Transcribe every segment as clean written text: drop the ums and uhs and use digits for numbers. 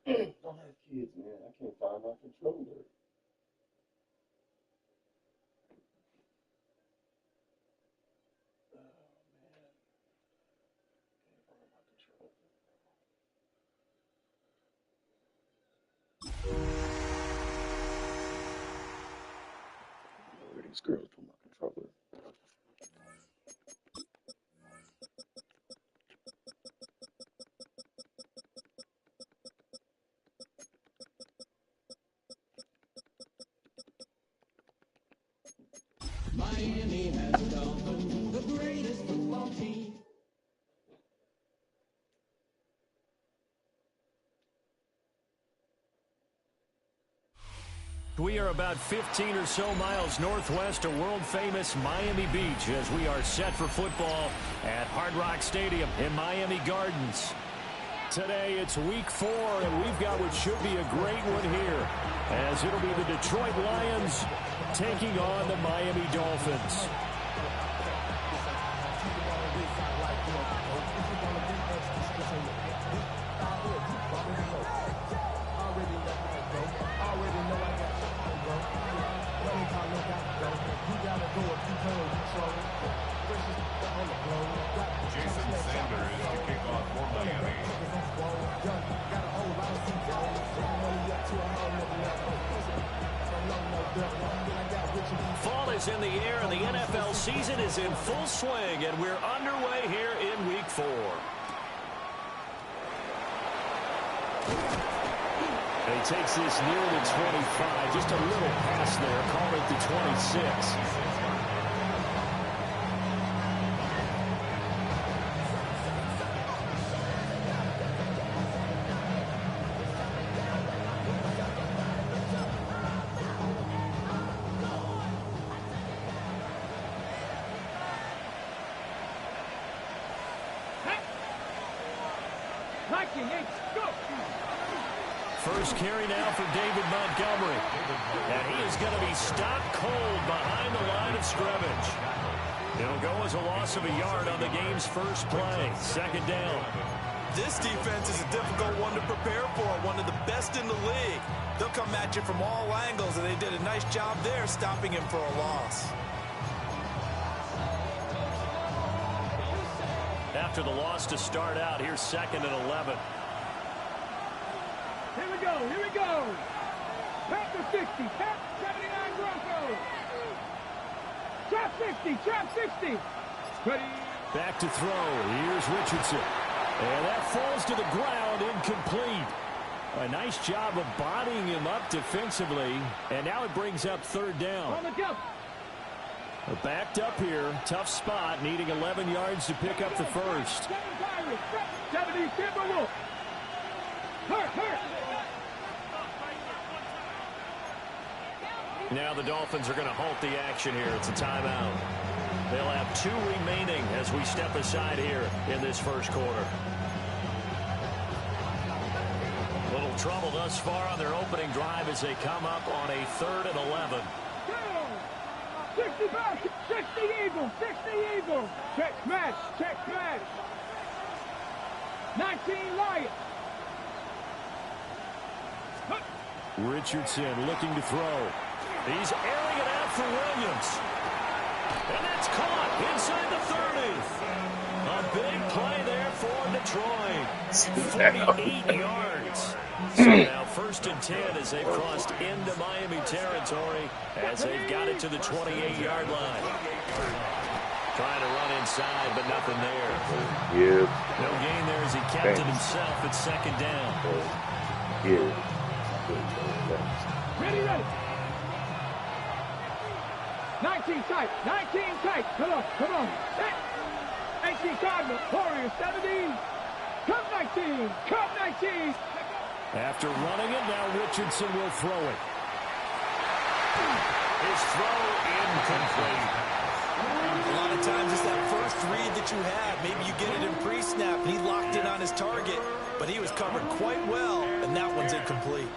Don't have kids, man. I can't find my controller. Oh, man. Can't find my controller. Where these girls put my controller? Miami has a Dolphin, the greatest football team. We are about 15 or so miles northwest of world-famous Miami Beach as we are set for football at Hard Rock Stadium in Miami Gardens. Today it's week 4, and we've got what should be a great one here, as it'll be the Detroit Lions taking on the Miami Dolphins. Fall is in the air, and the NFL season is in full swing, and we're underway here in week 4. And he takes this near the 25, just a little pass there, call it the 26. First carry now for David Montgomery. And he is going to be stopped cold behind the line of scrimmage. It'll go as a loss of a yard on the game's first play. Second down. This defense is a difficult one to prepare for, one of the best in the league. They'll come at you from all angles, and they did a nice job there stopping him for a loss. After the loss to start out, here's 2nd and 11. Here we go, here we go. Tap the 60, tap 79 Broncos. Trap 60, trap 60. Ready. Back to throw. Here's Richardson. And that falls to the ground, incomplete. A nice job of bodying him up defensively. And now it brings up 3rd down. On the jump. We're backed up here. Tough spot, needing 11 yards to pick up the first. 70 Timberwolves. Hurt. Now the Dolphins are going to halt the action here. It's a timeout. They'll have 2 remaining as we step aside here in this first quarter. Little trouble thus far on their opening drive as they come up on a 3rd and 11. 60 back, 60 Eagles, 60 Eagles. Check smash, check smash. 19 Lions. Richardson looking to throw. He's airing it out for Williams. And that's caught inside the 30. A big play there for Detroit. 48 yards. So now 1st and 10 as they've crossed into Miami territory as they've got it to the 28-yard line. Trying to run inside, but nothing there. Yeah. No gain there as he kept it himself at 2nd down. Yeah. Ready. 19 tight, 19 tight. Come on. 18 Cardinals, Warriors, 17. Cup 19, Cup 19. After running it, now Richardson will throw it. His throw incomplete. A lot of times it's that first read that you have. Maybe you get it in pre-snap, and he locked in on his target, but he was covered quite well, and that one's incomplete.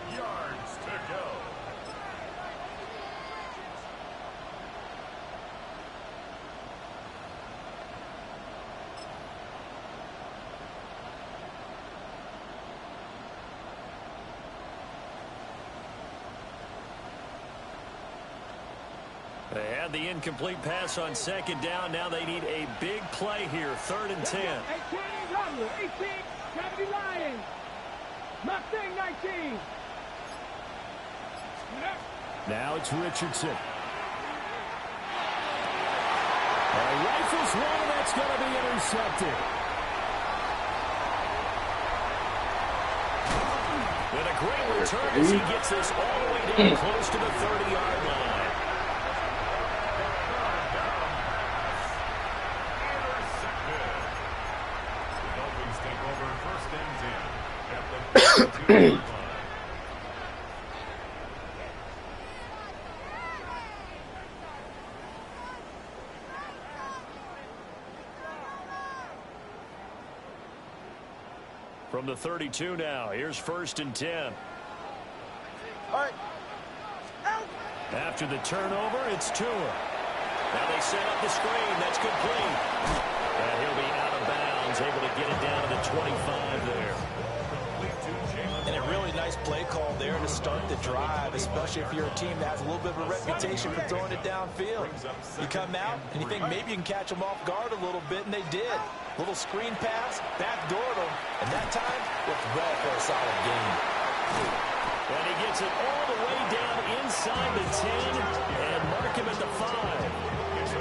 They had the incomplete pass on second down. Now they need a big play here, 3rd and 10. 18, Robert, 18, Gravity Lions. Mustang 19. Now it's Richardson. Rifles one, that's going to be intercepted. With a great return as he gets this all the way down close to the 30-yard line. The Dolphins take over 1st and 10 at the 42-yard line. From the 32 now, here's 1st and 10. After the turnover, it's Tua. Now they set up the screen. That's complete. And he'll be out of bounds, able to get it down to the 25 there. And a really nice play call there to start the drive, especially if you're a team that has a little bit of a reputation for throwing it downfield. You come out and you think maybe you can catch them off guard a little bit, and they did. Little screen pass, backdoored them, and that time looked well for a solid gain. And he gets it all the way down inside the 10 and mark him at the 5.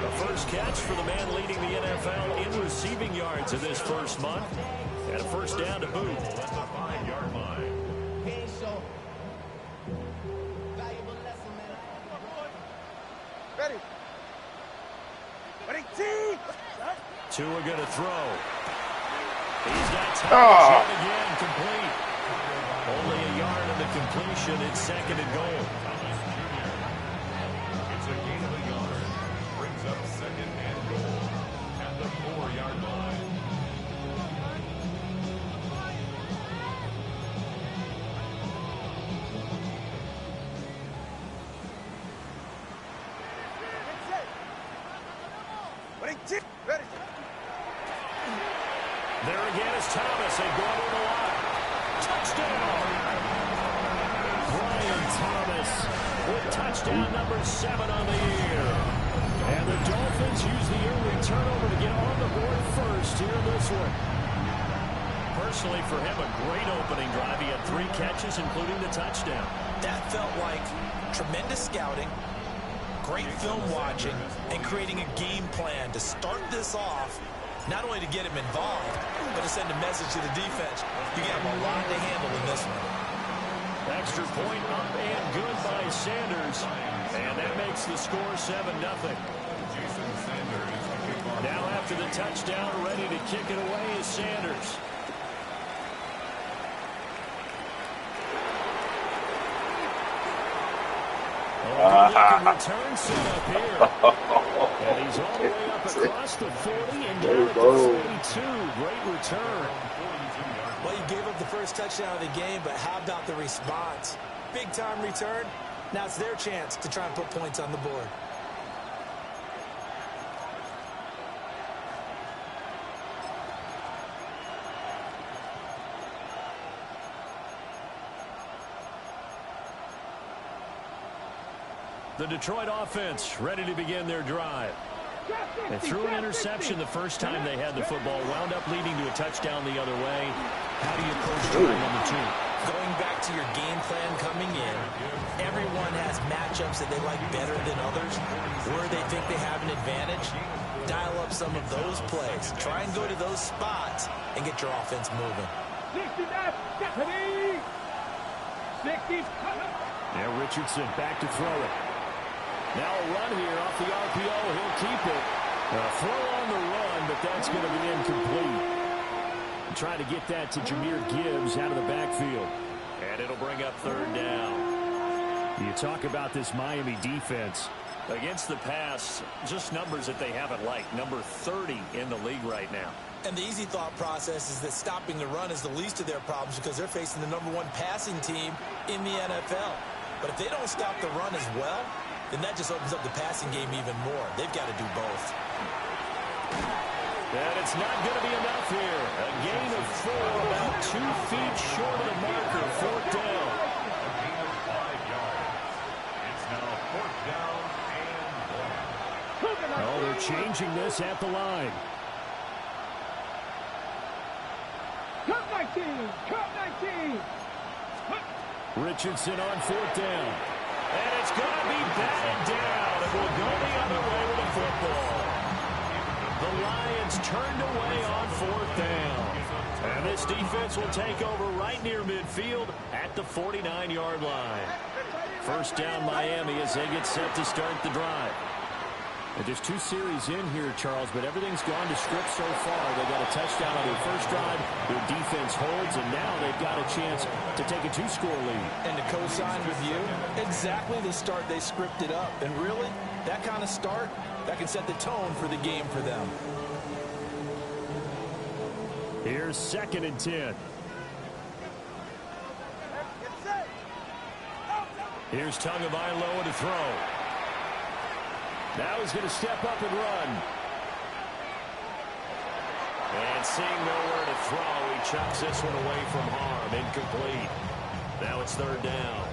The first catch for the man leading the NFL in receiving yards in this first month. And a first down to boot. At the 5-yard line. Ready. Ready, team. Tua going to throw. He's got time again, complete. Only a yard in the completion. It's 2nd and goal. It's a gain of a yard. Brings up 2nd and goal at the 4-yard line. There again is Thomas. They go over the line. Touchdown! Brian Thomas with touchdown number 7 on the year. And the Dolphins use the early turnover to get on the board first here in this one. Personally, for him, a great opening drive. He had 3 catches, including the touchdown. That felt like tremendous scouting, great film watching, and creating a game plan to start this off, not only to get him involved, but to send a message to the defense. You got a lot to handle in this one. Extra point up and good by Sanders. And that makes the score 7-0. Now after the touchdown, ready to kick it away is Sanders. Good return set up here. And he's all the way up across the 40 and down at the 42. Great return. Well, you gave up the first touchdown of the game, but how about the response? Big-time return. Now it's their chance to try and put points on the board. The Detroit offense ready to begin their drive. They threw an interception the first time they had the football, wound up leading to a touchdown the other way. How do you approach trying on the 2? Going back to your game plan coming in, everyone has matchups that they like better than others, where they think they have an advantage. Dial up some of those plays. Try and go to those spots and get your offense moving. 60, Stephanie. 60. Now Richardson back to throw it. Now a run here off the RPO. He'll keep it. A throw on the run, but that's going to be incomplete. Trying to get that to Jahmyr Gibbs out of the backfield. And it'll bring up 3rd down. You talk about this Miami defense. Against the pass, just numbers that they haven't liked. Number 30 in the league right now. And the easy thought process is that stopping the run is the least of their problems because they're facing the #1 passing team in the NFL. But if they don't stop the run as well, then that just opens up the passing game even more. They've got to do both. And it's not going to be enough here. A gain of 4, about 2 feet short of the marker. 4th down. A gain of 5 yards. It's now 4th down and 1. Oh, they're changing this at the line. Cut 19. Cut 19. Richardson on 4th down. And it's going to be batted down. It will go the other way with the football. The Lions turned away on 4th down. And this defense will take over right near midfield at the 49-yard line. First down Miami as they get set to start the drive. And there's 2 series in here, Charles, but everything's gone to script so far. They got a touchdown on their first drive. Their defense holds, and now they've got a chance to take a 2-score lead. And to co-sign with you, exactly the start they scripted up. And really, that kind of start, that can set the tone for the game for them. Here's 2nd and 10. Here's Tagovailoa to throw. Now he's going to step up and run. And seeing nowhere to throw, he chucks this one away from harm. Incomplete. Now it's 3rd down.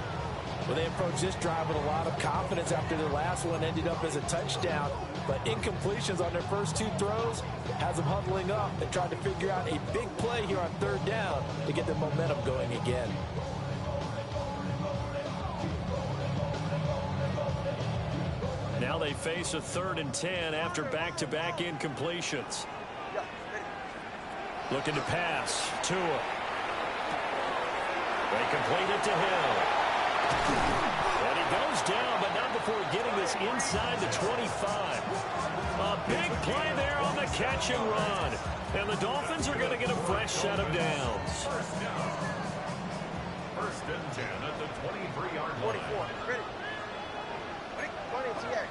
Well, they approached this drive with a lot of confidence after their last one ended up as a touchdown. But incompletions on their first 2 throws has them huddling up and trying to figure out a big play here on 3rd down to get the momentum going again. Now they face a 3rd and 10 after back-to-back incompletions. Looking to pass. Tua. They complete it to Hill. And he goes down, but not before getting this inside the 25. A big play there on the catch and run. And the Dolphins are going to get a fresh set of downs. First and 10 at the 23-yard line. 44. Ready. 20 TX.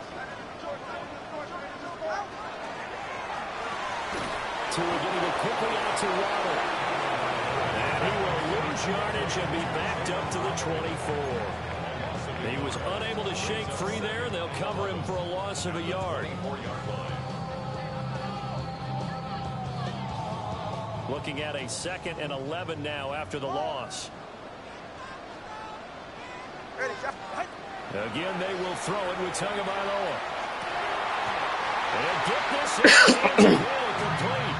Tua getting it quickly out to Waddle. And he will lose yardage and be backed up to the 24. He was unable to shake free there. They'll cover him for a loss of a yard. Looking at a 2nd and 11 now after the loss. Ready. Again, they will throw it with Tagovailoa. And get this in. Complete.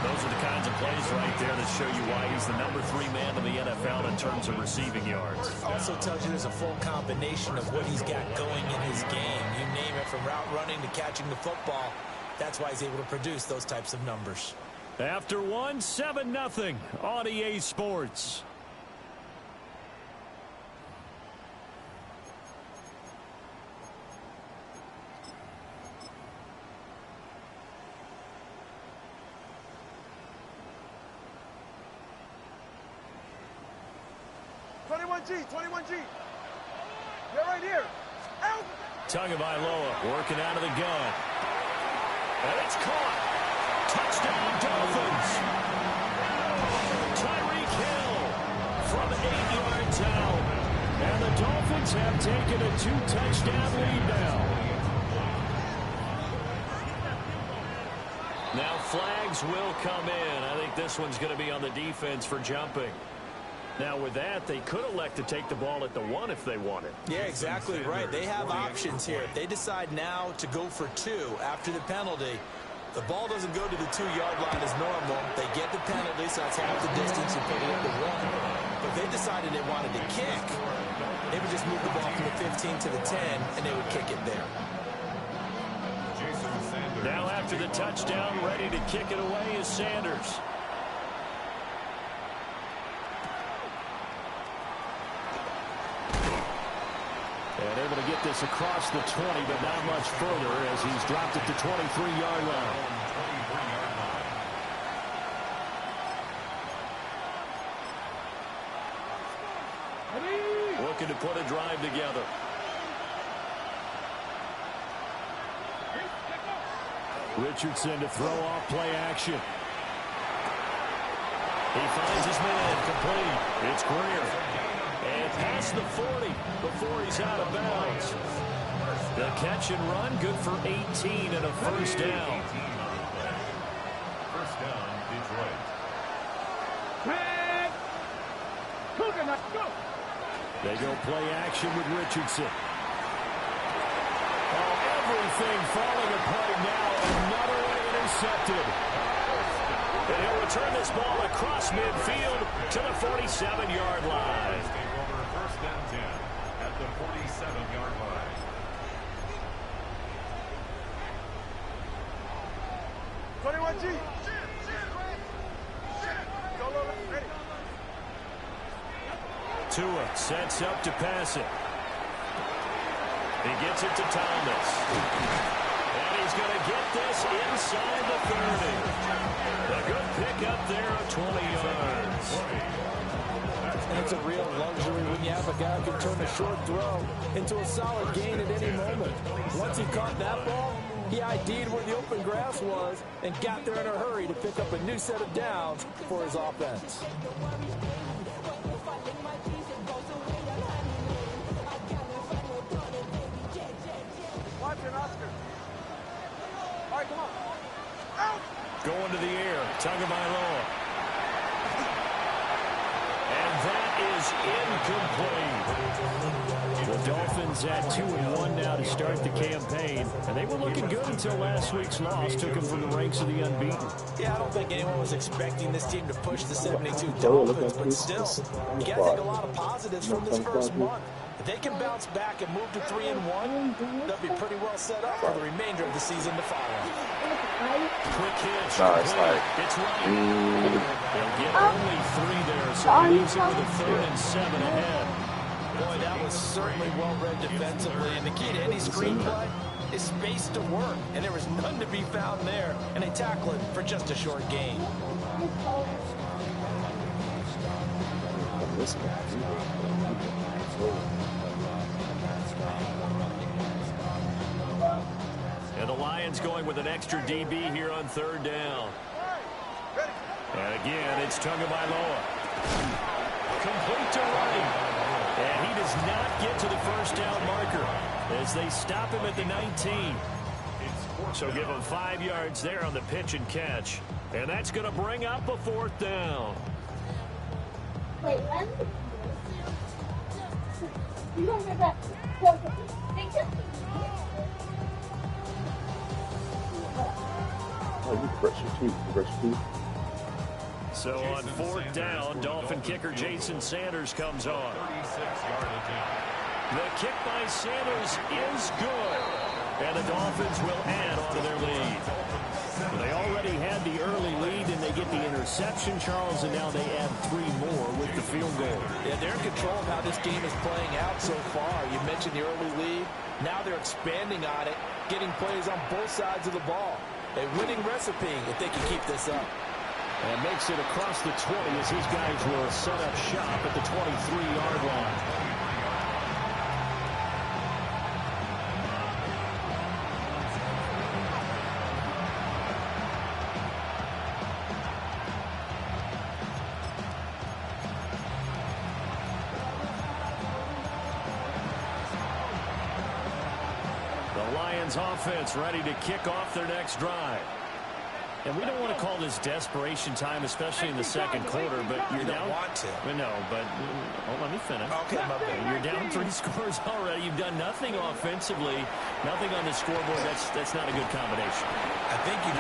Those are the kinds of plays right there that show you why he's the number 3 man in the NFL in terms of receiving yards. Also tells you there's a full combination of what he's got going in his game. You name it, from route running to catching the football. That's why he's able to produce those types of numbers. After one, 7-0 on EA Sports. G, 21G. You're right here. Out. Tagovailoa working out of the gun. And it's caught. Touchdown, Dolphins. Tyreek Hill from 8 yards out. And the Dolphins have taken a 2-touchdown lead now. Now flags will come in. I think this one's going to be on the defense for jumping. Now, with that, they could elect to take the ball at the 1 if they wanted. Yeah, exactly right. They have options here. If they decide now to go for 2 after the penalty, the ball doesn't go to the 2-yard line as normal. They get the penalty, so that's half the distance. You put it at the 1. But if they decided they wanted to kick, they would just move the ball from the 15 to the 10, and they would kick it there. Now, after the touchdown, ready to kick it away is Sanders. And able to get this across the 20, but not much further as he's dropped at the 23-yard line. Looking to put a drive together. Richardson to throw off play action. He finds his man complete. It's Greer. And past the 40 before he's out of bounds. The catch and run good for 18 and a first down. First down, Detroit. Red. Cougar, let's go. They go play action with Richardson. Oh, Everything falling apart now. Another one intercepted. And he'll return this ball across midfield to the 47-yard line. Game over, first and 10 at the 47-yard line. G. Go, ready. Tua sets up to pass it. He gets it to Thomas. And he's going to get this inside the 30. A good pickup there of 20 yards. And it's a real luxury when you have a guy who can turn a short throw into a solid gain at any moment. Once he caught that ball, he ID'd where the open grass was and got there in a hurry to pick up a new set of downs for his offense. Watch it, Oscar. All right, come on. Out! Going to the air, Tagovailoa. And that is incomplete. The Dolphins at 2-1 now to start the campaign. And they were looking good until last week's loss took them from the ranks of the unbeaten. Yeah, I don't think anyone was expecting this team to push the 72 Dolphins, but still, you got to take a lot of positives from this first month. If they can bounce back and move to 3-1, they'll be pretty well set up for the remainder of the season to follow. Quick hitch. No, it's like, It's right. They'll get only 3 there, so he leaves it with a 3rd and 7 ahead. Boy, that was certainly well-read defensively, and the key to any screenplay is space to work, and there was none to be found there, and they tackle it for just a short gain. And the Lions going with an extra DB here on 3rd down. And again, it's Tagovailoa. Complete to right. And he does not get to the first down marker as they stop him at the 19. So give him 5 yards there on the pitch and catch. And that's going to bring up a 4th down. Wait, when? You don't get that. oh, you brush your teeth. You brush your teeth. So on 4th down, Dolphin kicker Jason Sanders comes on. 36-yard attempt. The kick by Sanders is good. And the Dolphins will add on to their lead. They already had the early lead, and they get the interception, Charles, and now they add 3 more with the field goal. Yeah, they're in control of how this game is playing out so far. You mentioned the early lead. Now they're expanding on it, getting plays on both sides of the ball. A winning recipe if they can keep this up. And makes it across the 20 as his guys will set up shop at the 23-yard line. The Lions offense ready to kick off their next drive. And we don't want to call this desperation time, especially in the second quarter, but you're down. Want to. No, but let me finish. Okay, my bad. You're down 3 scores already. You've done nothing offensively, nothing on the scoreboard. That's not a good combination. I think you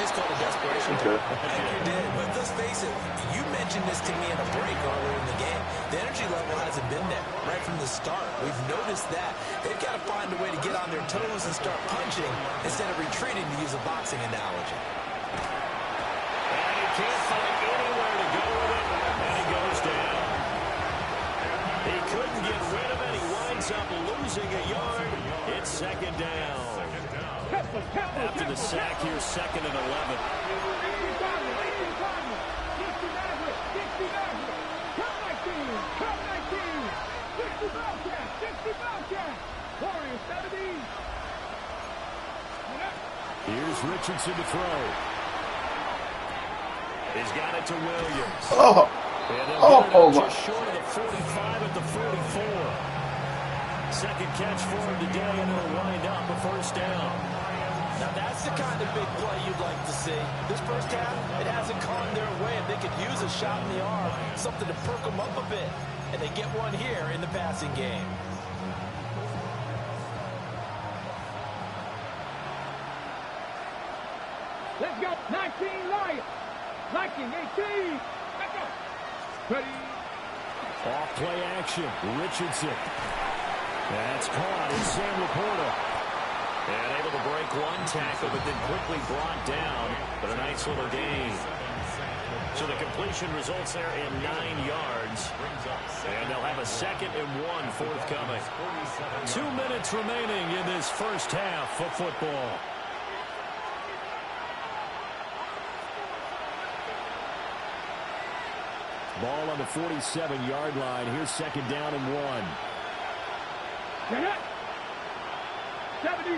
just called it desperation. Okay. I think you did. But let's face it, you mentioned this to me in a break earlier in the game. The energy level hasn't been there right from the start. We've noticed that. They've got to find a way to get on their toes and start punching instead of retreating, to use a boxing analogy. And he can't find anywhere to go with it, and he goes down. He couldn't get rid of it. He winds up losing a yard. It's 2nd down. After the sack here, 2nd and 11. Here's Richardson to throw. He's got it to Williams. Oh, And they'll oh, get it oh out my. just short of the 45 at the 44. Second catch for him today, and it'll wind up a 1st down. Now that's the kind of big play you'd like to see. This first half, it hasn't gone their way. If they could use a shot in the arm, something to perk them up a bit. And they get one here in the passing game. Blocking 18. Let's go. Ready. Off play action. Richardson. That's caught. It's Sam Laporta. And able to break one tackle, but then quickly brought down. But a nice little gain. So the completion results there in 9 yards. And they'll have a 2nd and 1 forthcoming. 2 minutes remaining in this first half of football. Ball on the 47-yard line. Here's 2nd down and 1. 70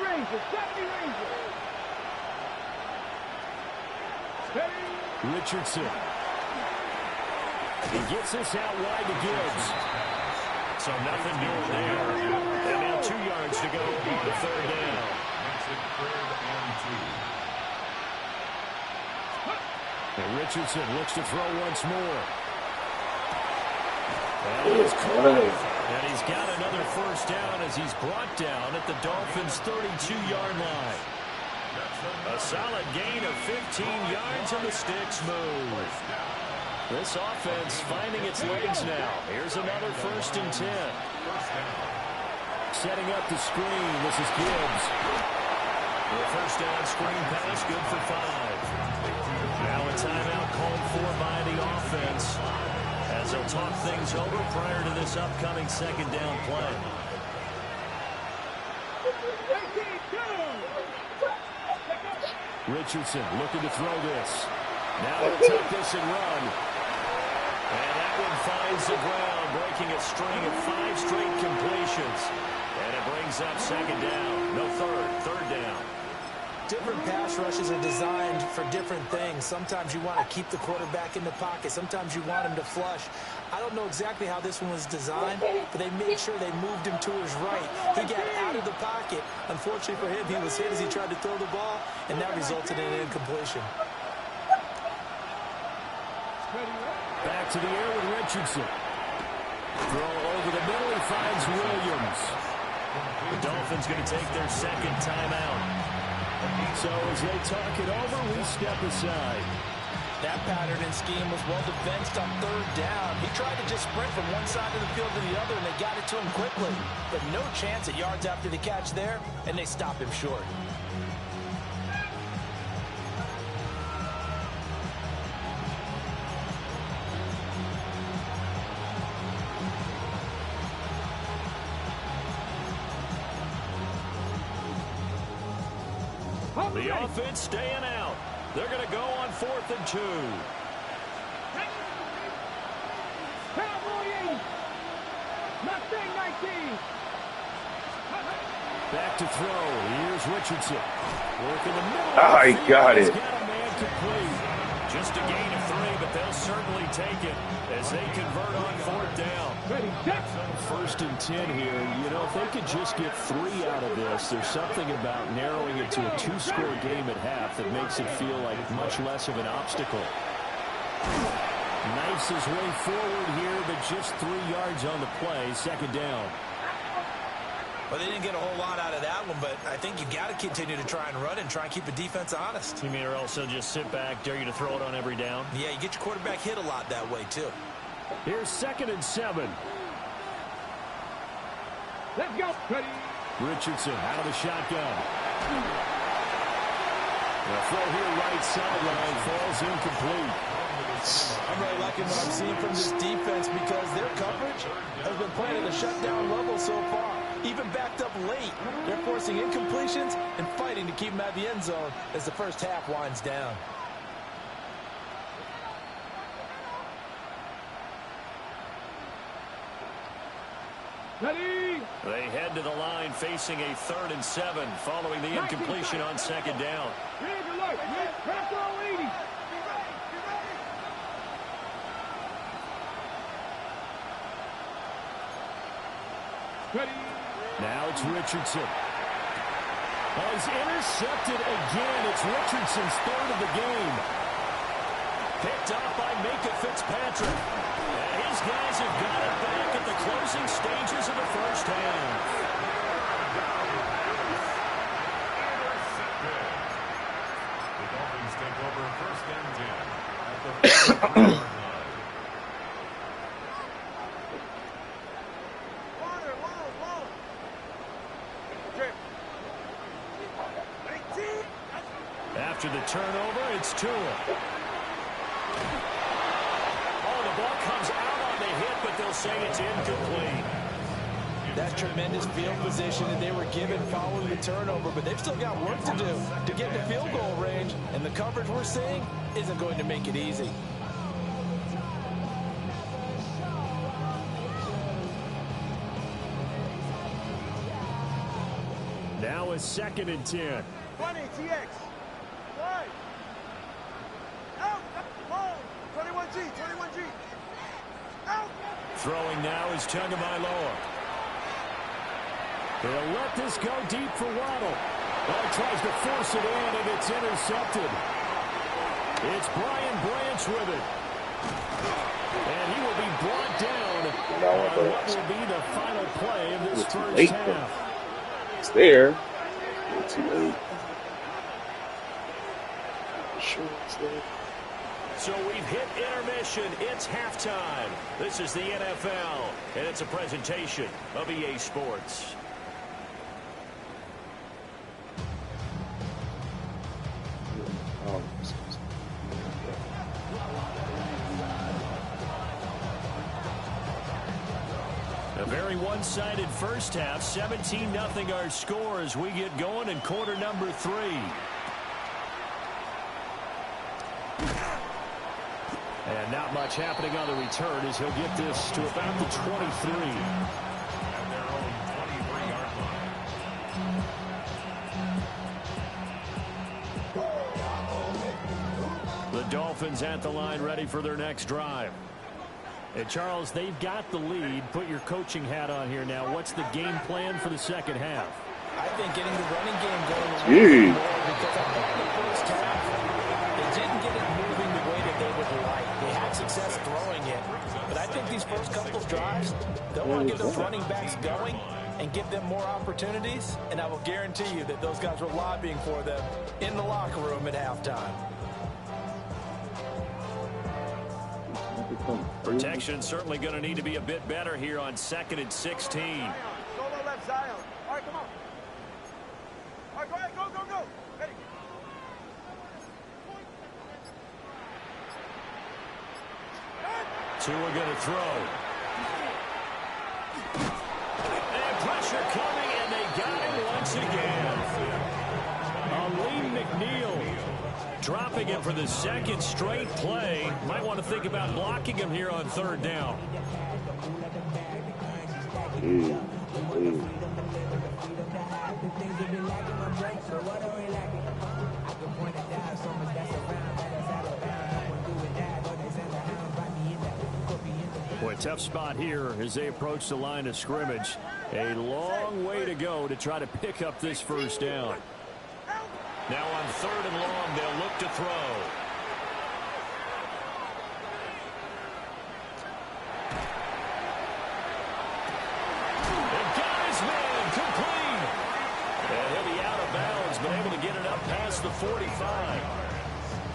Rangers. 70 Rangers. Ready. Richardson. He gets this out wide to Gibbs. So nothing doing there. And now 2 yards to go on 3rd down. And Richardson looks to throw once more. And he's caught. And he's got another 1st down as he's brought down at the Dolphins' 32-yard line. A solid gain of 15 yards and the sticks move. This offense finding its legs now. Here's another 1st and 10. Setting up the screen. This is Gibbs. The 1st down screen pass, good for 5. Now a timeout called for by the offense as they'll talk things over prior to this upcoming 2nd down play. Richardson looking to throw this. Now he'll take this and run. And that one finds the ground, breaking a string of 5 straight completions. And it brings up 2nd down. No, 3rd down. Different pass rushes are designed for different things. Sometimes you want to keep the quarterback in the pocket. Sometimes you want him to flush. I don't know exactly how this one was designed, but they made sure they moved him to his right. He got out of the pocket. Unfortunately for him, he was hit as he tried to throw the ball, and that resulted in an incompletion. Back to the air with Richardson. Throw over the middle. He finds Williams. The Dolphins going to take their 2nd timeout. So as they talk it over, we step aside. That pattern and scheme was well defensed on 3rd down. He tried to just sprint from one side of the field to the other, and they got it to him quickly. But no chance at yards after the catch there, and they stop him short. The offense staying out. They're going to go on 4th and 2. Cowboy 80. Mustang 19. Back to throw. Here's Richardson. Work in the middle. Ah, he got it. He's got a man complete. Just a gain of 3, but they'll certainly take it as they convert on 4th down. Ready, set. 1st and 10 here. You know, if they could just get 3 out of this, there's something about narrowing it to a 2-score game at half that makes it feel like much less of an obstacle. Knifes his way forward here, but just 3 yards on the play. 2nd down. Well, they didn't get a whole lot out of that one, but I think you got to continue to try and run and try and keep the defense honest. You mean or also just sit back, dare you to throw it on every down? Yeah, you get your quarterback hit a lot that way, too. Here's 2nd and 7. Let's go. Ready. Richardson out of the shotgun. The throw here right sideline falls incomplete. I'm really liking what I'm seeing from this defense because their coverage has been playing at a shutdown level so far. Even backed up late, they're forcing incompletions and fighting to keep them at the end zone as the first half winds down. Ready. They head to the line facing a 3rd and 7 following the incompletion on 2nd down. Red alert. Red. Press roll 80. Ready. Now it's Richardson. Oh, he's intercepted again. It's Richardson's 3rd of the game. Picked up by Minka Fitzpatrick. And his guys have got it back at the closing stages of the first half. The Dolphins take over 1st and 10. will say it's incomplete. That's tremendous field position that they were given following the turnover, but they've still got work to do to get to field goal range, and the coverage we're seeing isn't going to make it easy. Now it's 2nd and 10. 20, TX. Wide. Out. Ball. 21G, 21G. Out. Throwing now is Tagovailoa. They'll let this go deep for Waddle. Well, tries to force it in, and it's intercepted. It's Brian Branch with it. And he will be brought down on what will be the final play of this first half. It's there. It's too late. Sure, it's there. So we've hit intermission. It's halftime. This is the NFL, and it's a presentation of EA Sports. A very one-sided first half. 17-0 our score as we get going in quarter number 3. And not much happening on the return as he'll get this to about the 23. At their own 23-yard line. The Dolphins at the line ready for their next drive. And Charles, they've got the lead. Put your coaching hat on here now. What's the game plan for the second half? I think getting the running game going is really more because I think the first half, they didn't get it moving the way that they would like. They had success throwing it. But I think these first couple of drives, they'll want to get those running backs going and give them more opportunities. And I will guarantee you that those guys were lobbying for them in the locker room at halftime. Protection certainly going to need to be a bit better here on 2nd and 16. Solo left Zion. All right, come on. All right, go ahead. Go, go, go. Ready. Tua going to throw. And pressure coming, and they got him once again. Ali McNeil dropping him for the second straight play. Might want to think about blocking him here on 3rd down. Boy, tough spot here as they approach the line of scrimmage. A long way to go to try to pick up this first down. Now on 3rd and long, they'll look to throw. And got his man complete. And he'll be out of bounds, but able to get it up past the 45.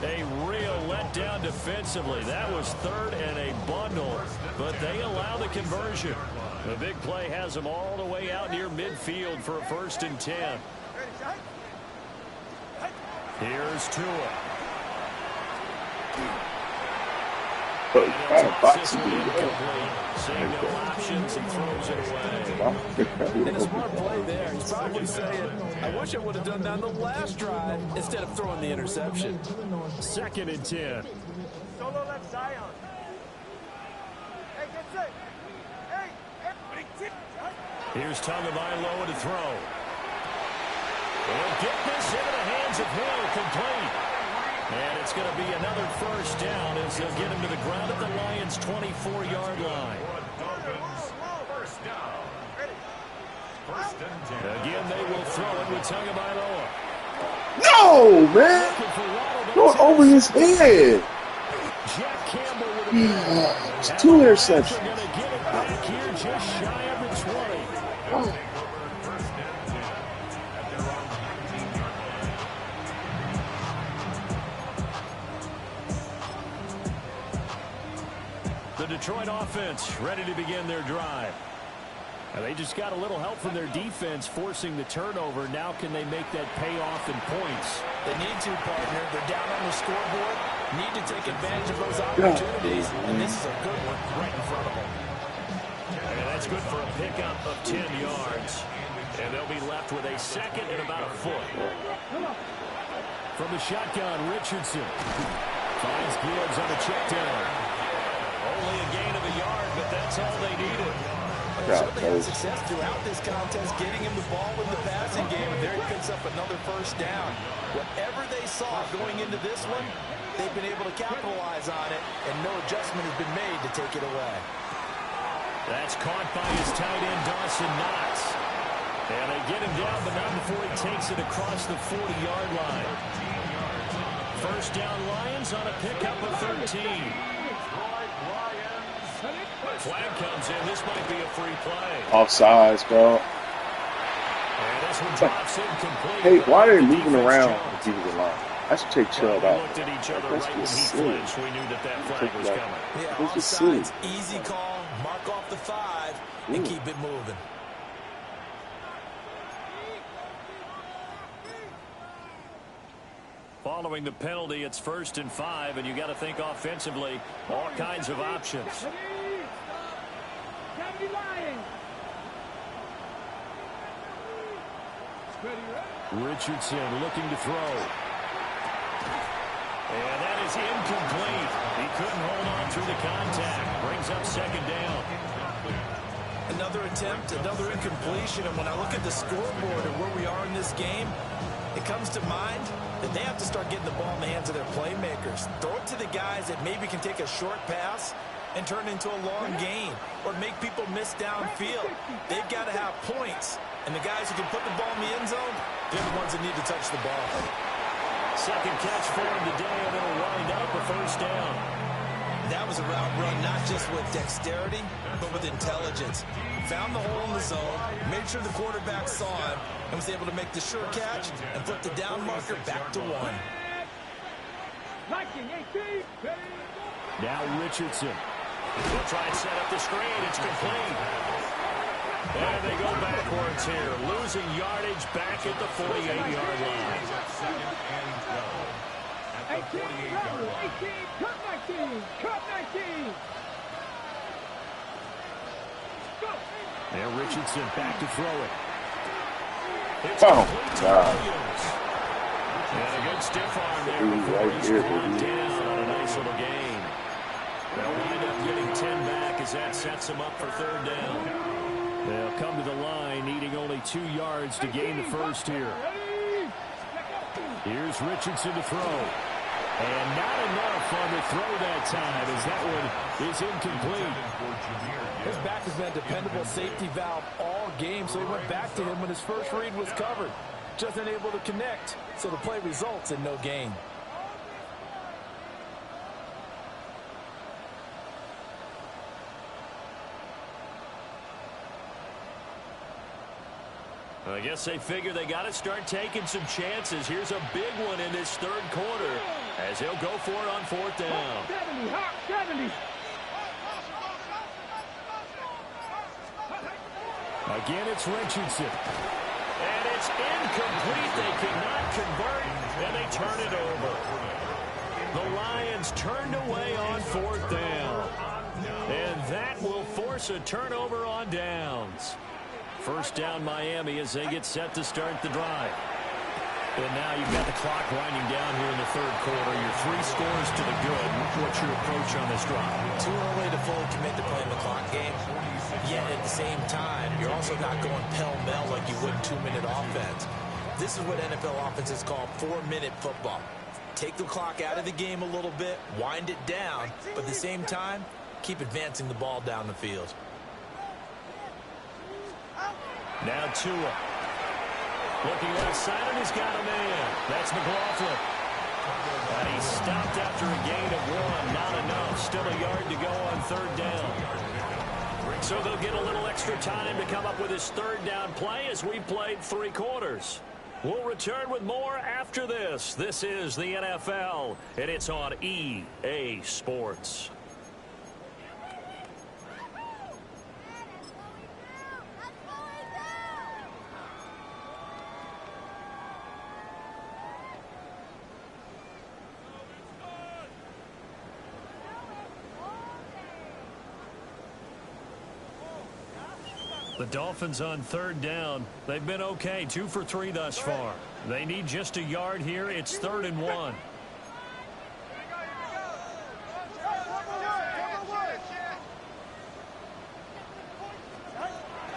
A real letdown defensively. That was 3rd and a bundle, but they allow the conversion. The big play has them all the way out near midfield for a 1st and 10. Here's Tua. Seeing no options, he throws it away. And a smart play there. He's probably saying, I wish I would have done that on the last drive instead of throwing the interception. 2nd and 10. Solo left Zion. Hey, get set. Hey. Here's Tagovailoa to throw. He'll get this into the hands of Hill, complete. And it's going to be another first down as they'll get him to the ground at the Lions' 24-yard line. First down. First and 10. Again, they will throw it with Tagovailoa. No, man. Throw it over his head. Jack Campbell with a It's 2 interceptions. Going to get it back here just shy of the 20. Oh. The Detroit offense ready to begin their drive. And they just got a little help from their defense forcing the turnover. Now can they make that pay off in points? They need to, partner. They're down on the scoreboard. Need to take advantage of those opportunities. And this is a good one right in front of them. That's good for a pickup of 10 yards. And they'll be left with a second and about a foot. From the shotgun, Richardson finds Gibbs on a check down. Only a gain of a yard, but that's all they needed. They certainly had success throughout this contest, getting him the ball in the passing game, and there he picks up another first down. Whatever they saw going into this one, they've been able to capitalize on it, and no adjustment has been made to take it away. That's caught by his tight end, Dawson Knox. And they get him down, but not before he takes it across the 40-yard line. First down, Lions on a pickup of 13. Flag comes in. This might be a free play. Offsides, bro. And this one drops incomplete. Hey, why are they moving around the defensive line? I should take Chubb out. We looked at each other That's right when he just silly. flinched. We knew that flag was coming. Yeah, This is silly. offsides, easy call, mark off the 5, and keep it moving. Following the penalty, it's 1st and 5, and you got to think offensively, all kinds of options. Richardson looking to throw. And that is incomplete. He couldn't hold on through the contact. Brings up second down. Another attempt, another incompletion, and when I look at the scoreboard and where we are in this game, it comes to mind that they have to start getting the ball in the hands of their playmakers. Throw it to the guys that maybe can take a short pass and turn it into a long gain or make people miss downfield. They've got to have points, and the guys who can put the ball in the end zone, they're the ones that need to touch the ball. Second catch for him today, and it'll wind up a first down. That was a route run not just with dexterity, but with intelligence. Found the hole in the zone, made sure the quarterback saw him, and was able to make the sure catch and flip the down marker back to 1. Now Richardson. He'll try and set up the screen. It's complete. And they go backwards here, losing yardage back at the 48-yard line. Second and 12 at the 48-yard line. 18, cut 19, cut 19. Go. And Richardson back to throw it. It's Oh, complete to God. Williams. And a good stiff arm there Ooh, before right he's here, brought baby. down on a nice little gain. They'll wind up getting 10 back as that sets them up for third down. They'll come to the line, needing only 2 yards to gain the first here. Here's Richardson to throw. And not enough on the throw that time, as that one is incomplete. His back has been a dependable safety valve all game, so he went back to him when his first read was covered. Just unable to connect, so the play results in no gain. I guess they figure they got to start taking some chances. Here's a big one in this third quarter as he'll go for it on 4th down. 70, hot 70. Again, it's Richardson. And it's incomplete. They cannot convert, and they turn it over. The Lions turned away on 4th down. And that will force a turnover on downs. First down Miami as they get set to start the drive. And now you've got the clock winding down here in the third quarter. You're 3 scores to the good. What's your approach on this drive? Too early to fully commit to playing the clock game. Yet at the same time, you're also not going pell-mell like you would in 2-minute offense. This is what NFL offenses call 4-minute football. Take the clock out of the game a little bit, wind it down, but at the same time, keep advancing the ball down the field. Now Tua. Looking left side, and he's got a man. That's McLaughlin. And he stopped after a gain of 1. Not enough. Still a yard to go on 3rd down. So they'll get a little extra time to come up with his 3rd down play as we played 3 quarters. We'll return with more after this. This is the NFL, and it's on EA Sports. The Dolphins on third down. They've been okay, 2 for 3 thus far. They need just a yard here. It's 3rd and 1.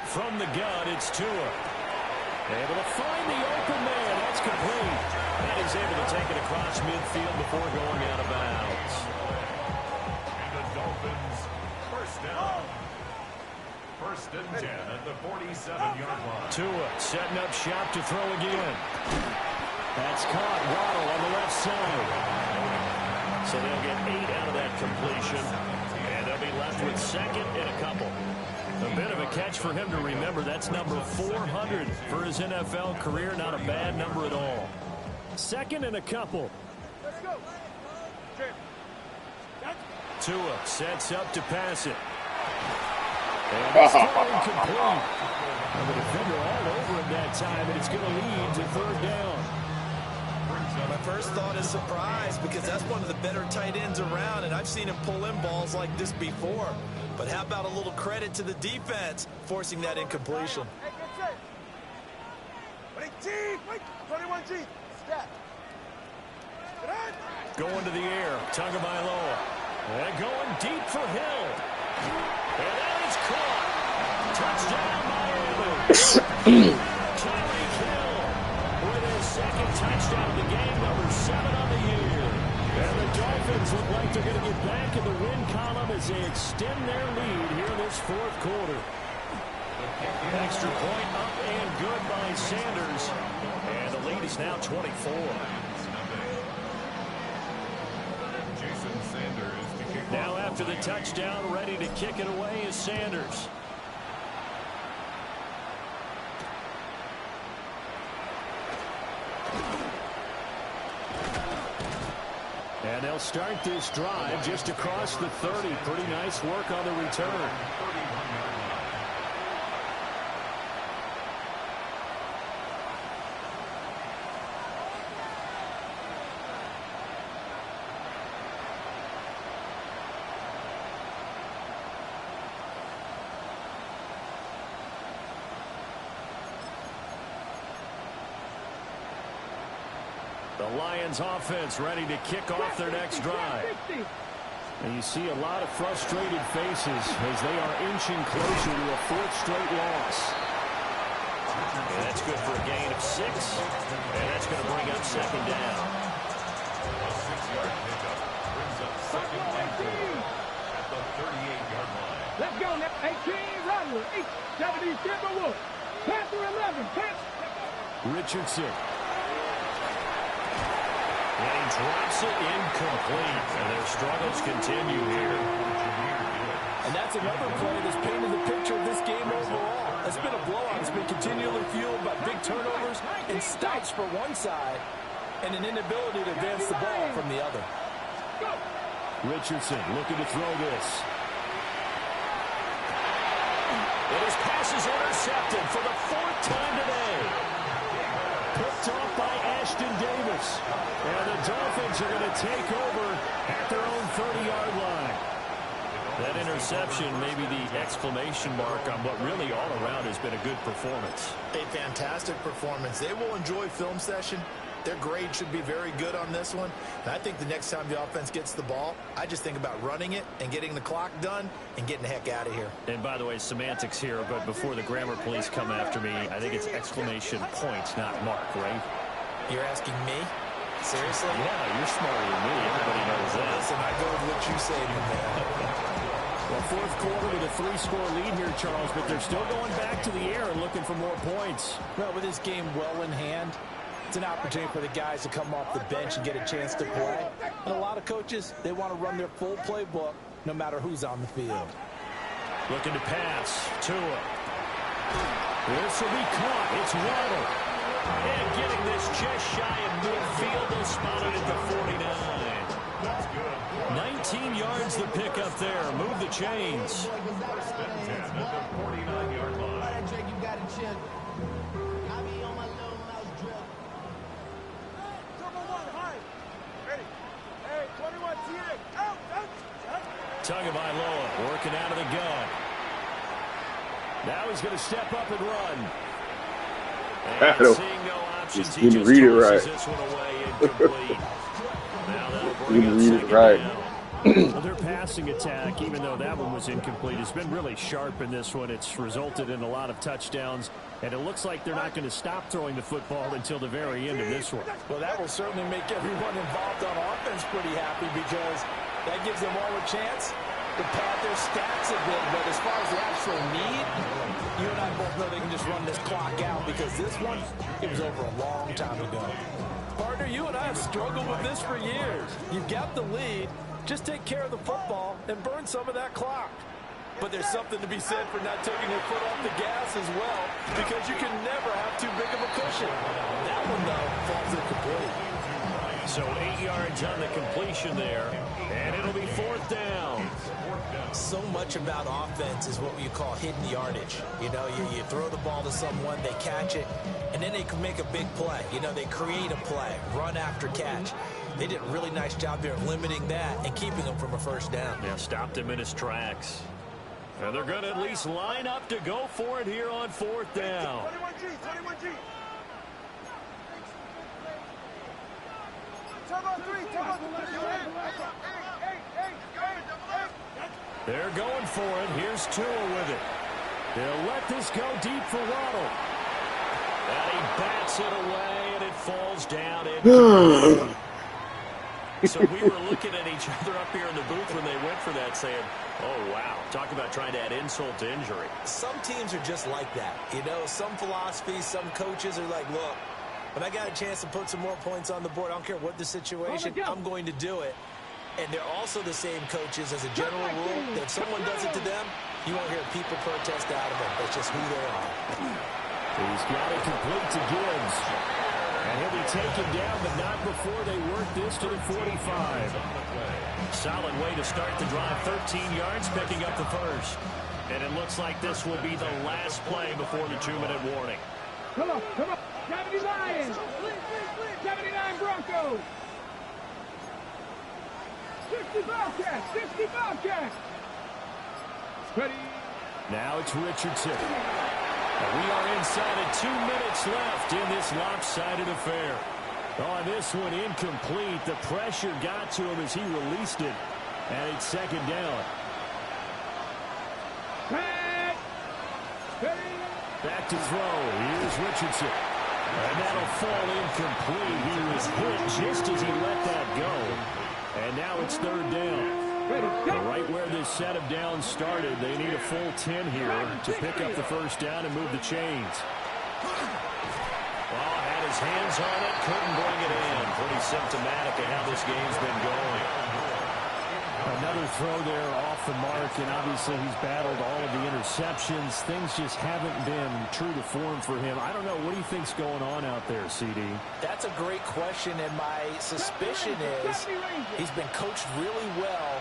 From the gun, it's Tua. Able to find the open man. That's complete. And he's able to take it across midfield before going out of bounds. And the Dolphins, first down. 1st and 10 at the 47-yard line. Tua setting up shop to throw again. That's caught. Waddle on the left side. So they'll get 8 out of that completion. And they'll be left with 2nd and a couple. A bit of a catch for him to remember. That's number 400 for his NFL career. Not a bad number at all. 2nd and a couple. Let's go. Tua sets up to pass it. And it's thrown complete. The defender all over him that time, and it's going to lead to 3rd down. My first thought is surprise, because that's one of the better tight ends around, and I've seen him pull in balls like this before. But how about a little credit to the defense forcing that incompletion? Hey, get set. 21G. Step. Going to the air. Tagovailoa. And going deep for Hill. And that is caught. Touchdown, Miami. Tyreek Hill with his 2nd touchdown of the game, number 7 on the year. And the Dolphins look like they're going to get back in the win column as they extend their lead here in this 4th quarter. Extra point up and good by Sanders. And the lead is now 24. Now after the touchdown, ready to kick it away is Sanders. And they'll start this drive just across the 30. Pretty nice work on the return. The Lions offense ready to kick off their next drive. And you see a lot of frustrated faces as they are inching closer to a 4th straight loss. And that's good for a gain of 6. And that's going to bring up 2nd down. A 6-yard pickup brings up 2nd and 4 at the 38-yard line. Let's go now. 18, Rattler, 8, 70, Timberwood. Panther 11, Richardson. And he drops it incomplete. And their struggles continue here. And that's another play that's painted the picture of this game overall. It's been a blowout. It's been continually fueled by big turnovers and stops for one side and an inability to advance the ball from the other. Richardson looking to throw this. And his pass is intercepted for the 4th time today. Picked off by Ashton Davis. And the Dolphins are going to take over at their own 30-yard line. That interception may be the exclamation mark on what really all around has been a good performance. A fantastic performance. They will enjoy film session. Their grade should be very good on this one. And I think the next time the offense gets the ball, I just think about running it and getting the clock done and getting the heck out of here. And by the way, semantics here, but before the grammar police come after me, I think it's exclamation points, not mark, right? You're asking me? Seriously? Yeah, you're smarter than me. Everybody knows that. Listen, I go with what you say, my man. Well, 4th quarter with a 3-score lead here, Charles, but they're still going back to the air and looking for more points. Well, with this game well in hand, it's an opportunity for the guys to come off the bench and get a chance to play. And a lot of coaches, they want to run their full playbook no matter who's on the field. Looking to pass. Tua. This will be caught. It's Waddle. And getting this just shy of midfield. They'll spot it at the 49. That's good. 19 yards the pickup there. Move the chains. 1st and 10 at the 49-yard line. Hey, 21G. Out. Tagovailoa working out of the gun. Now he's going to step up and run. Battle. And seeing no options, Just he didn't just read it tosses right. this one away incomplete. Now that'll bring Didn't up read it second right. down. Well, their passing attack, even though that one was incomplete, has been really sharp in this one. It's resulted in a lot of touchdowns, and it looks like they're not going to stop throwing the football until the very end of this one. Well, that will certainly make everyone involved on offense pretty happy because that gives them all a chance to pad their stats a bit. But as far as the actual need, you and I both know they can just run this clock out because this one, it was over a long time ago. Partner, you and I have struggled with this for years. You've got the lead. Just take care of the football and burn some of that clock. But there's something to be said for not taking your foot off the gas as well, because you can never have too big of a cushion. That one, though, falls incomplete. So 8 yards on the completion there, and it'll be 4th down. So much about offense is what you call hidden yardage. You know, you throw the ball to someone, they catch it, and then they can make a big play. You know, they create a play, run after catch. They did a really nice job here of limiting that and keeping him from a first down. Yeah, stopped him in his tracks. And they're going to at least line up to go for it here on 4th down. 21G, 21G. Turn on 3, turn on 3. They're going for it. Here's Tua with it. They'll let this go deep for Waddle. And he bats it away, and it falls down. So we were looking at each other up here in the booth when they went for that, saying, oh, wow, talk about trying to add insult to injury. Some teams are just like that. You know, some philosophies, some coaches are like, look, when I got a chance to put some more points on the board, I don't care what the situation, I'm going to do it. And they're also the same coaches as a general rule that if someone does it to them, you won't hear people protest out of it. That's just who they are. He's got it complete to Gibbs. And he'll be taken down, but not before they work this to the 45. Solid way to start the drive. 13 yards, picking up the first. And it looks like this will be the last play before the 2-minute warning. Come on, come on. 70 Lions. 79 Broncos. 60 Bobcats. 60 Bobcats. Ready. Now it's Richardson. And we are inside of 2 minutes left in this lopsided affair. On this one, incomplete. The pressure got to him as he released it. And it's 2nd down. Back to throw. Here's Richardson. And that'll fall incomplete. He was hit just as he let that go. And now it's 3rd down. Right where this set of downs started, they need a full 10 here to pick up the first down and move the chains. Well, had his hands on it, couldn't bring it in. Pretty symptomatic of how this game's been going. Another throw there off the mark, and obviously he's battled all of the interceptions. Things just haven't been true to form for him. I don't know. What do you think's going on out there, CD? That's a great question, and my suspicion is he's been coached really well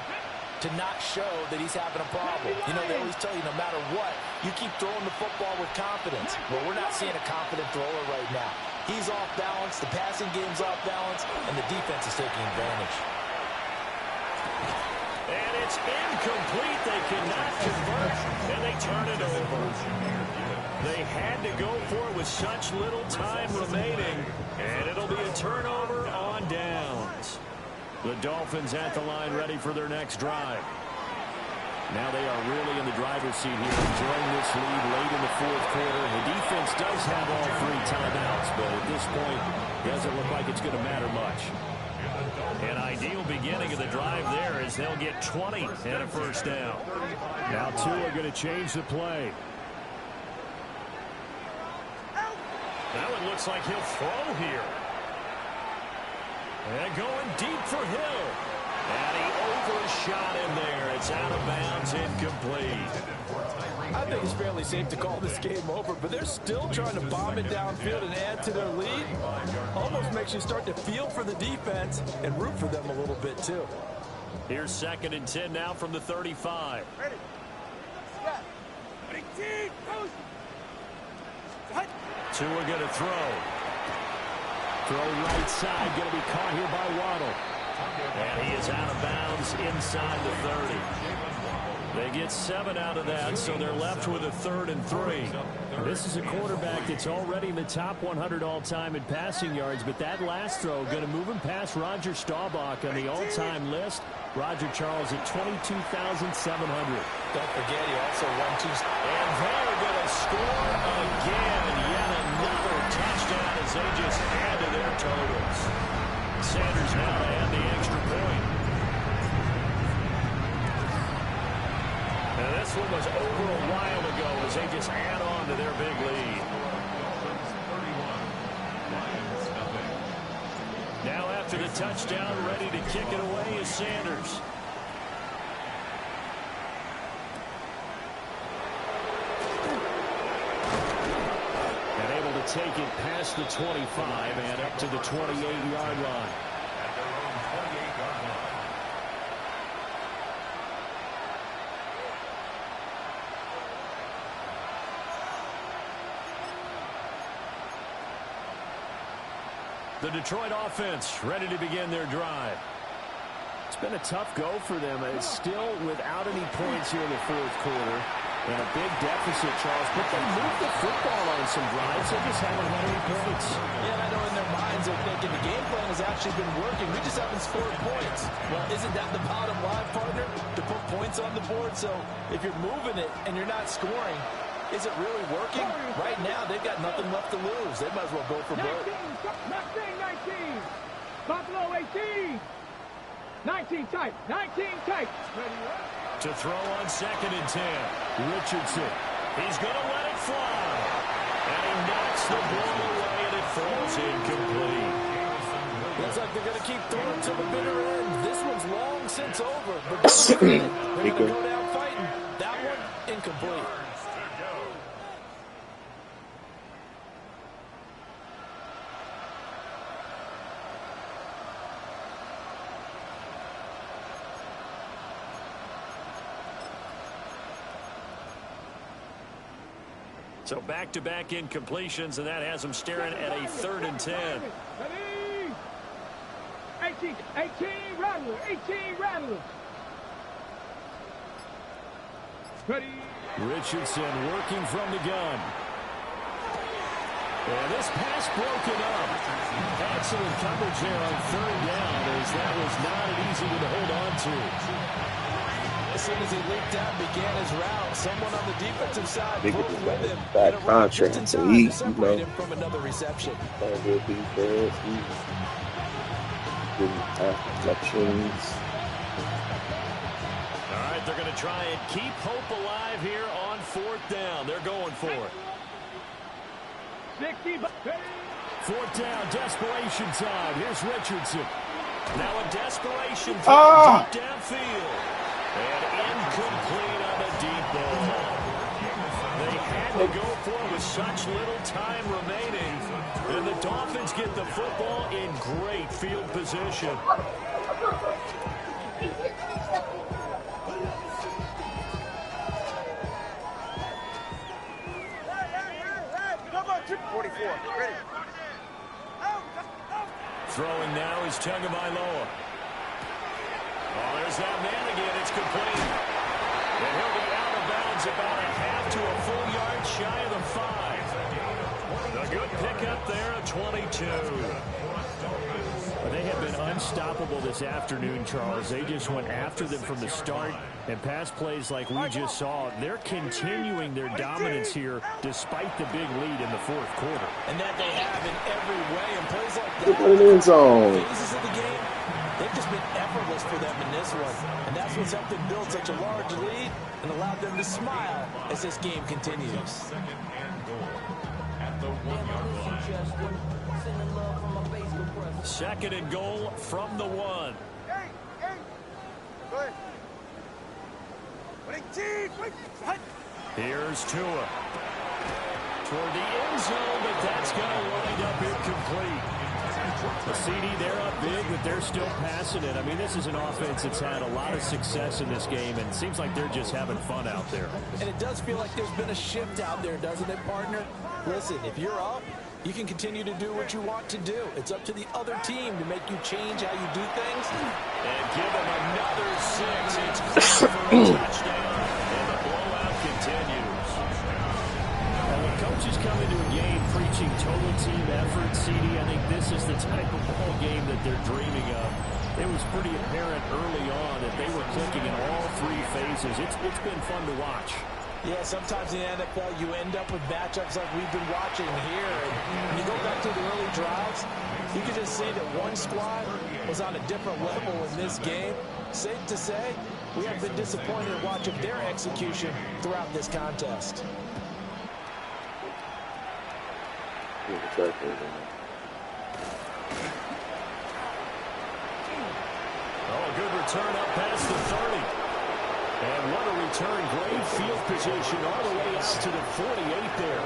to not show that he's having a problem. You know, they always tell you no matter what, you keep throwing the football with confidence. Well, we're not seeing a confident thrower right now. He's off balance, the passing game's off balance, and the defense is taking advantage. And it's incomplete. They cannot convert, and they turn it over. They had to go for it with such little time remaining, and it'll be a turnover on downs. The Dolphins at the line ready for their next drive. Now they are really in the driver's seat here, enjoying this lead late in the 4th quarter. The defense does have all 3 timeouts, but at this point, doesn't look like it's going to matter much. An ideal beginning of the drive there as they'll get 20 and a first down. Now Tua going to change the play. That one looks like he'll throw here. And going deep for Hill. And he overshot him there. It's out of bounds, incomplete. I think it's fairly safe to call this game over, but they're still trying to bomb it downfield and add to their lead. Almost makes you start to feel for the defense and root for them a little bit, too. Here's 2nd and 10 now from the 35. Ready. Step. Big team. Tua going to throw. Throw right side, going to be caught here by Waddle. And he is out of bounds inside the 30. They They get 7 out of that, so they're left with a 3rd and 3. This is a quarterback that's already in the top 100 all-time in passing yards, but that last throw going to move him past Roger Staubach on the all-time list. Roger Charles at 22,700. Don't forget, he also won 2. And they're going to score again. Yet another touchdown as they just add to their totals. Sanders now to add the extra point. Now this one was over a while ago as they just add on to their big lead. Now after the touchdown, ready to kick it away is Sanders. And able to take it past the 25 and up to the 28-yard line. The Detroit offense ready to begin their drive. It's been a tough go for them. It's still without any points here in the 4th quarter. And a big deficit, Charles. But they moved the football on some drives. They just haven't had any points. Yeah, I know in their minds they're thinking the game plan has actually been working. We just haven't scored points. Well, isn't that the bottom line, partner? To put points on the board. So if you're moving it and you're not scoring, is it really working? Right now, they've got nothing left to lose. They might as well go for broke. 19. Buffalo 18. 19 tight. 19 tight. To throw on 2nd and 10. Richardson. He's going to let it fly. And he knocks the ball away, and it falls incomplete. Looks like they're going to keep throwing to the bitter end. This one's long since over. But they're going to go down fighting. That one, incomplete. So back-to-back incompletions, and that has them staring at a 3rd and 10. Ready? 18 Rattler. 18 Rattler. Ready? Richardson working from the gun. And this pass broken up. Excellent coverage there on 3rd down, as that was not an easy one to hold on to. As soon as he leaped out and began his route, someone on the defensive side Big broke with him. bad And a run just contract in to time eat, to separate him from another reception. Good defense, good protections. All right, they're going to try and keep hope alive here on 4th down. They're going for it. 4th down, desperation time. Here's Richardson. Now a desperation throw deep downfield. And incomplete on the deep ball. They had to go for it with such little time remaining. And the Dolphins get the football in great field position. Throwing now is Tagovailoa. Oh, there's that man again. It's complete. And he'll be out of bounds about a half to a full yard shy of the 5. A good pickup there at 22. They have been unstoppable this afternoon, Charles. They just went after them from the start. And pass plays like we just saw, they're continuing their dominance here despite the big lead in the 4th quarter. And that they have in every way. And plays like Get in the end zone. phases of the game, they've just been effortless for them in this one. And that's what's helped them build such a large lead and allowed them to smile as this game continues. 2nd and goal at the 1-yard line. 2nd and goal from the 1. Hey! Go ahead. Here's Tua. Toward the end zone, but that's going to wind up incomplete. The CD, they're up big, but they're still passing it. I mean, this is an offense that's had a lot of success in this game, and it seems like they're just having fun out there. And it does feel like there's been a shift out there, doesn't it, partner? Listen, if you're up, you can continue to do what you want to do. It's up to the other team to make you change how you do things. And give them another 6. It's clear for a touchdown. they're dreaming of. It was pretty apparent early on that they were clicking in all three phases. It's been fun to watch. Yeah, sometimes in the NFL you end up with matchups like we've been watching here. And when you go back to the early drives, you can just see that one squad was on a different level in this game. Safe to say, we have been disappointed in watching their execution throughout this contest. Oh, good return up past the 30. And what a return. Great field position all the way out to the 48 there.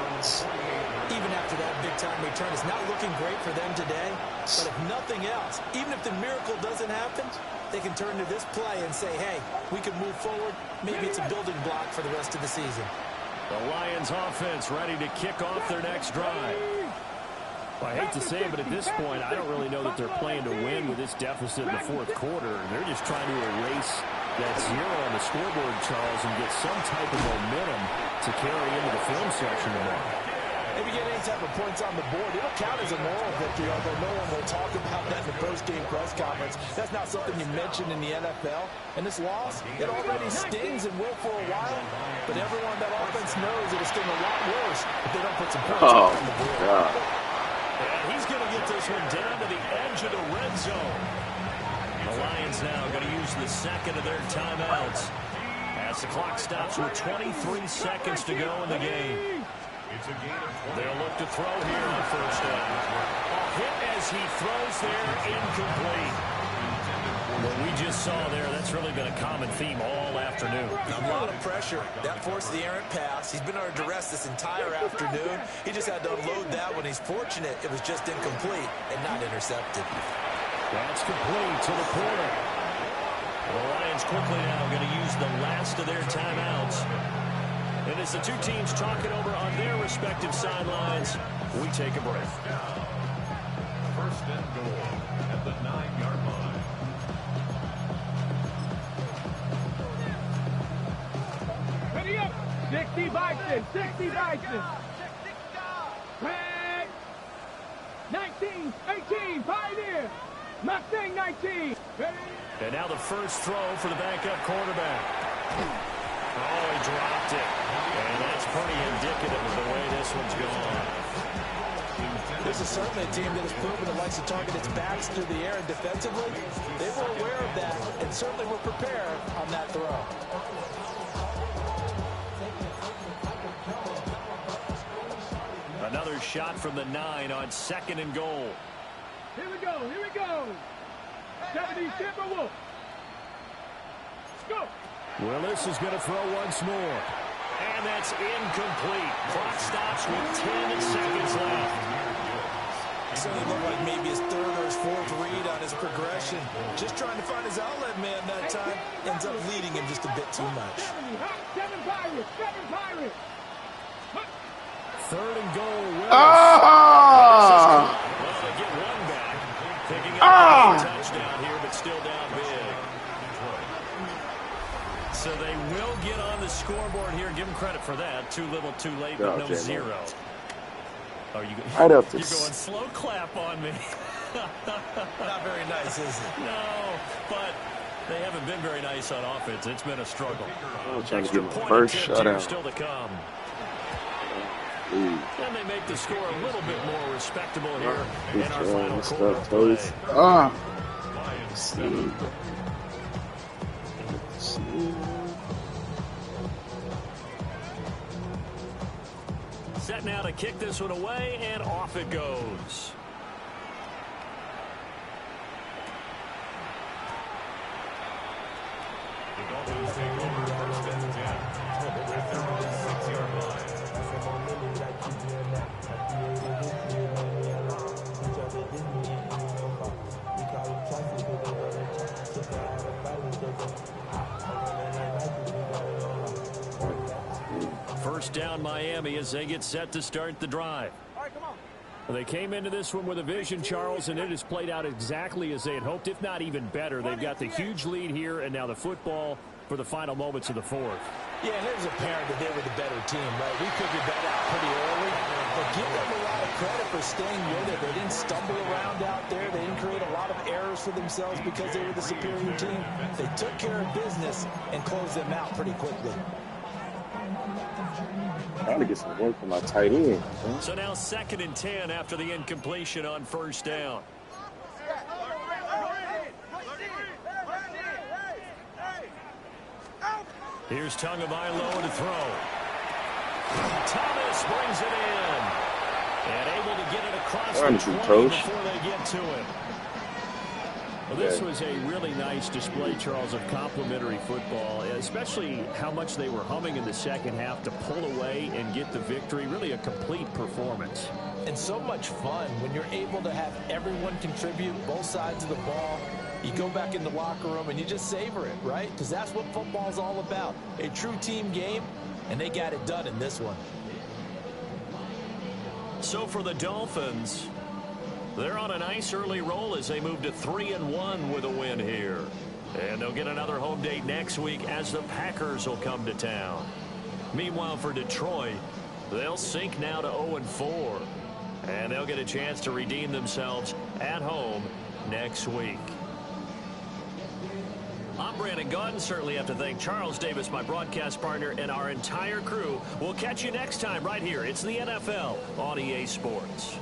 Even after that big-time return, it's not looking great for them today. But if nothing else, even if the miracle doesn't happen, they can turn to this play and say, hey, we can move forward. Maybe it's a building block for the rest of the season. The Lions offense ready to kick off their next drive. Well, I hate to say it, but at this point, I don't really know that they're playing to win with this deficit in the fourth quarter. They're just trying to erase that zero on the scoreboard, Charles, and get some type of momentum to carry into the film section tomorrow. If you get any type of points on the board, it'll count as a moral victory, although no one will talk about that in the post-game press conference. That's not something you mention in the NFL. And this loss, it already stings and will for a while, but everyone that offense knows it'll sting a lot worse if they don't put some points on the board. God. And he's going to get this one down to the edge of the red zone. The Lions now going to use the second of their timeouts as the clock stops with 23 seconds to go in the game. They'll look to throw here on first down. A hit as he throws there, incomplete. What we just saw there, that's really been a common theme all afternoon. A lot of pressure. That forced the errant pass. He's been under duress this entire afternoon. He just had to unload that one. He's fortunate it was just incomplete and not intercepted. That's complete to the corner. The Lions quickly now going to use the last of their timeouts. And as the two teams talk it over on their respective sidelines, we take a break. First and goal at the 9-yard line. Ready up. 60 Bison. 60 Bison. 19, 18, Pioneer. Mustang 19. Ready? And now the first throw for the backup quarterback. Oh, he dropped it. And that's pretty indicative of the way this one's gone. This is certainly a team that has proven it likes to target its backs through the air and defensively. They were aware of that and certainly were prepared on that throw. Another shot from the 9 on second and goal. Here we go. Here we go. 70 Timberwolf. Go. Willis is going to throw once more. And that's incomplete. Clock stops with 10 seconds left. It certainly looked like maybe his third or his fourth read on his progression. Just trying to find his outlet man that time. Ends up leading him just a bit too much. 7 Pirates. 7 Pirates. Third and goal. Willis. Ah! Well, they get one back. Picking up a touchdown here, but still down big. So they will get on the scoreboard here. Give them credit for that. Too little, too late, but no zero. Oh, Right up you're going slow clap on me. Not very nice, is it? No, but they haven't been very nice on offense. It's been a struggle. I'm trying to Extra get my point first attempt here shutout. still to come. And they make the score a little bit more respectable here in our final quarter of play. Set now to kick this one away, and off it goes. The Dolphins take over first and 10 at their own 6-yard line. First down Miami as they get set to start the drive. All right, come on. Well, they came into this one with a vision, Charles, and it has played out exactly as they had hoped, if not even better. They've got the huge lead here, and now the football for the final moments of the fourth. Yeah, and it was apparent that they were the better team, right? We figured that out pretty early. But give them a lot of credit for staying with it. They didn't stumble around out there. They didn't create a lot of errors for themselves because they were the superior team. They took care of business and closed them out pretty quickly. Trying to get some work from my tight end. So now 2nd and 10 after the incompletion on 1st down. Here's Tagovailoa to throw. Thomas brings it in. And able to get it across the 20 before they get to it. Well, this was a really nice display, Charles, of complimentary football, especially how much they were humming in the second half to pull away and get the victory. Really a complete performance. And so much fun when you're able to have everyone contribute, both sides of the ball. You go back in the locker room and you just savor it, right? Because that's what football's all about. A true team game, and they got it done in this one. So for the Dolphins, they're on a nice early roll as they move to 3-1 with a win here. And they'll get another home date next week as the Packers will come to town. Meanwhile, for Detroit, they'll sink now to 0-4. And they'll get a chance to redeem themselves at home next week. I'm Brandon Gaudin. Certainly have to thank Charles Davis, my broadcast partner, and our entire crew. We'll catch you next time right here. It's the NFL on EA Sports.